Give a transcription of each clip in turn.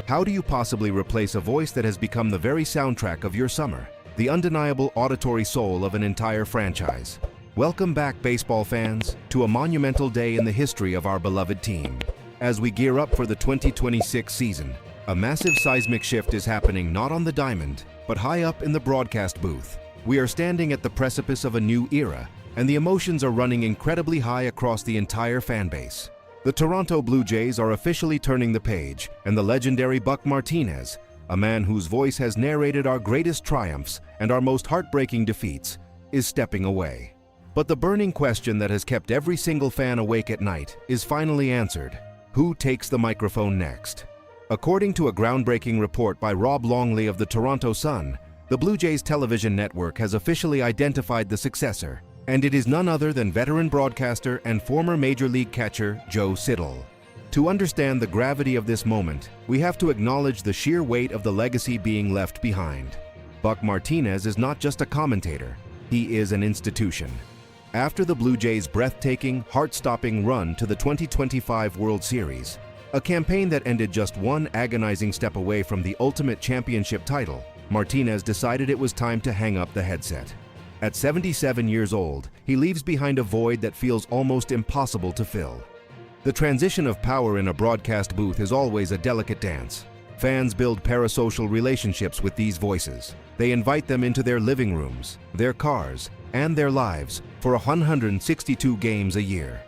How do you possibly replace a voice that has become the very soundtrack of your summer? The undeniable auditory soul of an entire franchise. Welcome back, baseball fans, to a monumental day in the history of our beloved team. As we gear up for the 2026 season, a massive seismic shift is happening not on the diamond, but high up in the broadcast booth. We are standing at the precipice of a new era, and the emotions are running incredibly high across the entire fan base. The Toronto Blue Jays are officially turning the page, and the legendary Buck Martinez, a man whose voice has narrated our greatest triumphs and our most heartbreaking defeats, is stepping away. But the burning question that has kept every single fan awake at night is finally answered. Who takes the microphone next? According to a groundbreaking report by Rob Longley of the Toronto Sun, the Blue Jays television network has officially identified the successor, and it is none other than veteran broadcaster and former Major League catcher Joe Siddall. To understand the gravity of this moment, we have to acknowledge the sheer weight of the legacy being left behind. Buck Martinez is not just a commentator, he is an institution. After the Blue Jays' breathtaking, heart-stopping run to the 2025 World Series, a campaign that ended just one agonizing step away from the ultimate championship title, Martinez decided it was time to hang up the headset. At 77 years old, he leaves behind a void that feels almost impossible to fill. The transition of power in a broadcast booth is always a delicate dance. Fans build parasocial relationships with these voices. They invite them into their living rooms, their cars, and their lives for 162 games a year.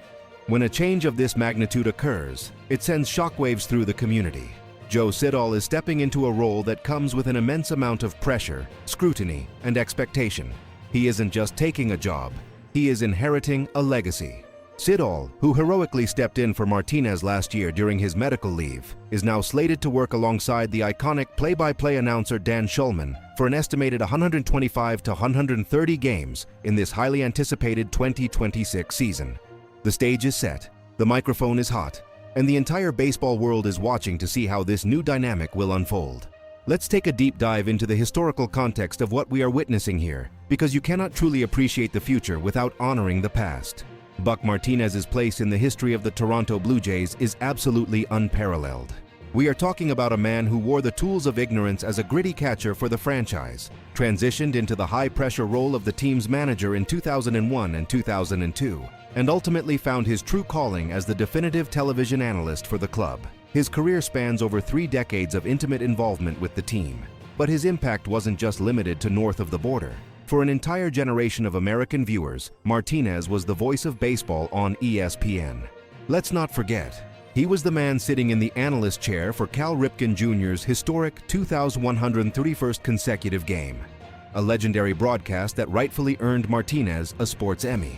When a change of this magnitude occurs, it sends shockwaves through the community. Joe Siddall is stepping into a role that comes with an immense amount of pressure, scrutiny, and expectation. He isn't just taking a job, he is inheriting a legacy. Siddall, who heroically stepped in for Martinez last year during his medical leave, is now slated to work alongside the iconic play-by-play announcer Dan Shulman for an estimated 125 to 130 games in this highly anticipated 2026 season. The stage is set, the microphone is hot, and the entire baseball world is watching to see how this new dynamic will unfold. Let's take a deep dive into the historical context of what we are witnessing here, because you cannot truly appreciate the future without honoring the past. Buck Martinez's place in the history of the Toronto Blue Jays is absolutely unparalleled. We are talking about a man who wore the tools of ignorance as a gritty catcher for the franchise, transitioned into the high-pressure role of the team's manager in 2001 and 2002, and ultimately found his true calling as the definitive television analyst for the club. His career spans over 3 decades of intimate involvement with the team, but his impact wasn't just limited to north of the border. For an entire generation of American viewers, Martinez was the voice of baseball on ESPN. Let's not forget, he was the man sitting in the analyst chair for Cal Ripken Jr.'s historic 2,131st consecutive game, a legendary broadcast that rightfully earned Martinez a Sports Emmy.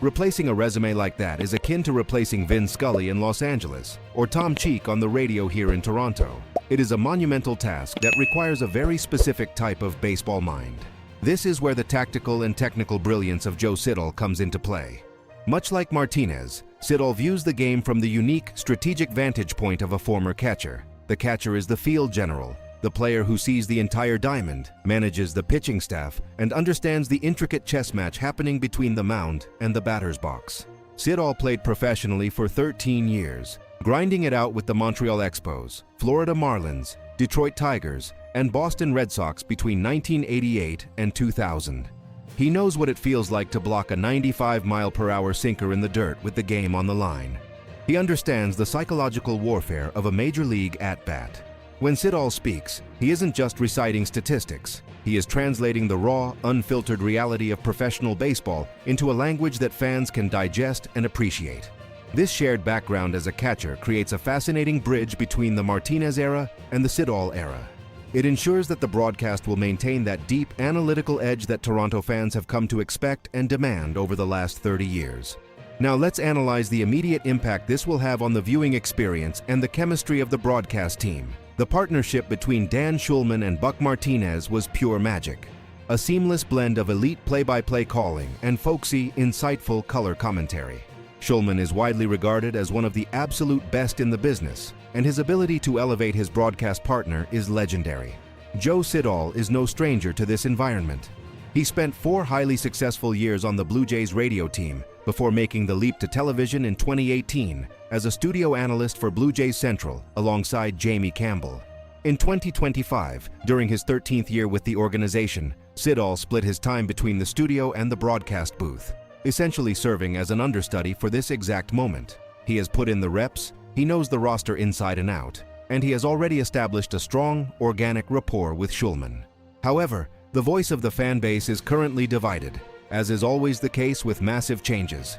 Replacing a resume like that is akin to replacing Vin Scully in Los Angeles or Tom Cheek on the radio here in Toronto. It is a monumental task that requires a very specific type of baseball mind. This is where the tactical and technical brilliance of Joe Siddall comes into play. Much like Martinez, Siddall views the game from the unique, strategic vantage point of a former catcher. The catcher is the field general, the player who sees the entire diamond, manages the pitching staff, and understands the intricate chess match happening between the mound and the batter's box. Siddall played professionally for 13 years, grinding it out with the Montreal Expos, Florida Marlins, Detroit Tigers, and Boston Red Sox between 1988 and 2000. He knows what it feels like to block a 95-mile-per-hour sinker in the dirt with the game on the line. He understands the psychological warfare of a major league at-bat. When Siddall speaks, he isn't just reciting statistics. He is translating the raw, unfiltered reality of professional baseball into a language that fans can digest and appreciate. This shared background as a catcher creates a fascinating bridge between the Martinez era and the Siddall era. It ensures that the broadcast will maintain that deep, analytical edge that Toronto fans have come to expect and demand over the last 30 years. Now let's analyze the immediate impact this will have on the viewing experience and the chemistry of the broadcast team. The partnership between Dan Shulman and Buck Martinez was pure magic. A seamless blend of elite play-by-play calling and folksy, insightful color commentary. Shulman is widely regarded as one of the absolute best in the business, and his ability to elevate his broadcast partner is legendary. Joe Siddall is no stranger to this environment. He spent 4 highly successful years on the Blue Jays radio team before making the leap to television in 2018 as a studio analyst for Blue Jays Central alongside Jamie Campbell. In 2025, during his 13th year with the organization, Siddall split his time between the studio and the broadcast booth, essentially serving as an understudy for this exact moment. He has put in the reps, he knows the roster inside and out, and he has already established a strong, organic rapport with Shulman. However, the voice of the fan base is currently divided, as is always the case with massive changes.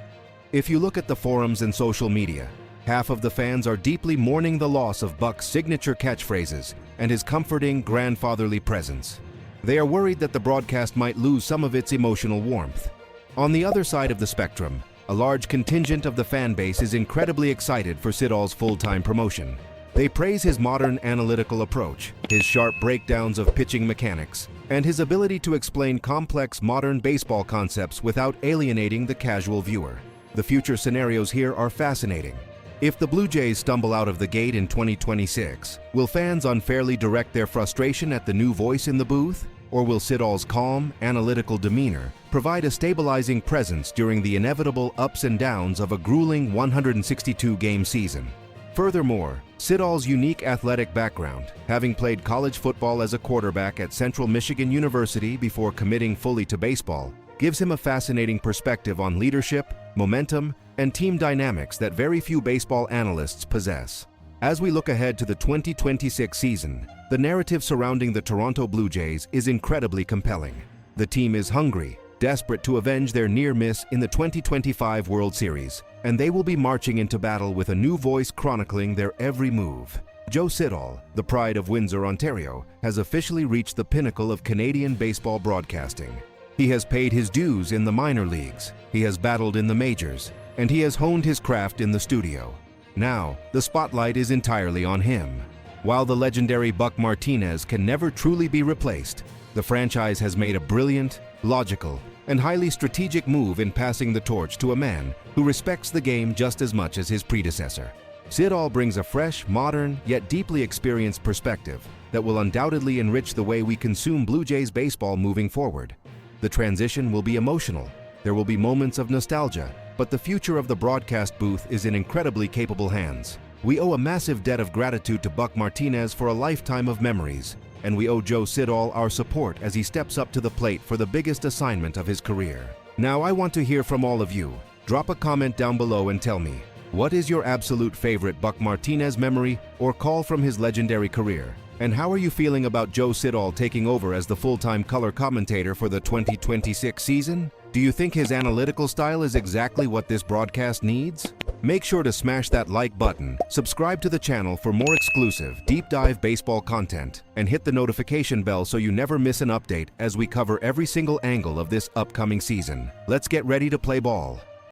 If you look at the forums and social media, half of the fans are deeply mourning the loss of Buck's signature catchphrases and his comforting, grandfatherly presence. They are worried that the broadcast might lose some of its emotional warmth. On the other side of the spectrum, a large contingent of the fan base is incredibly excited for Siddall's full-time promotion. They praise his modern analytical approach, his sharp breakdowns of pitching mechanics, and his ability to explain complex modern baseball concepts without alienating the casual viewer. The future scenarios here are fascinating. If the Blue Jays stumble out of the gate in 2026, will fans unfairly direct their frustration at the new voice in the booth? Or will Siddall's calm, analytical demeanor provide a stabilizing presence during the inevitable ups and downs of a grueling 162-game season? Furthermore, Siddall's unique athletic background, having played college football as a quarterback at Central Michigan University before committing fully to baseball, gives him a fascinating perspective on leadership, momentum, and team dynamics that very few baseball analysts possess. As we look ahead to the 2026 season, the narrative surrounding the Toronto Blue Jays is incredibly compelling. The team is hungry, desperate to avenge their near miss in the 2025 World Series, and they will be marching into battle with a new voice chronicling their every move. Joe Siddall, the pride of Windsor, Ontario, has officially reached the pinnacle of Canadian baseball broadcasting. He has paid his dues in the minor leagues, he has battled in the majors, and he has honed his craft in the studio. Now, the spotlight is entirely on him. While the legendary Buck Martinez can never truly be replaced, the franchise has made a brilliant, logical, and highly strategic move in passing the torch to a man who respects the game just as much as his predecessor. Siddall brings a fresh, modern, yet deeply experienced perspective that will undoubtedly enrich the way we consume Blue Jays baseball moving forward. The transition will be emotional. There will be moments of nostalgia, but the future of the broadcast booth is in incredibly capable hands. We owe a massive debt of gratitude to Buck Martinez for a lifetime of memories, and we owe Joe Siddall our support as he steps up to the plate for the biggest assignment of his career. Now I want to hear from all of you. Drop a comment down below and tell me, what is your absolute favorite Buck Martinez memory or call from his legendary career? And how are you feeling about Joe Siddall taking over as the full-time color commentator for the 2026 season? Do you think his analytical style is exactly what this broadcast needs? Make sure to smash that like button, subscribe to the channel for more exclusive, deep dive baseball content, and hit the notification bell so you never miss an update as we cover every single angle of this upcoming season. Let's get ready to play ball.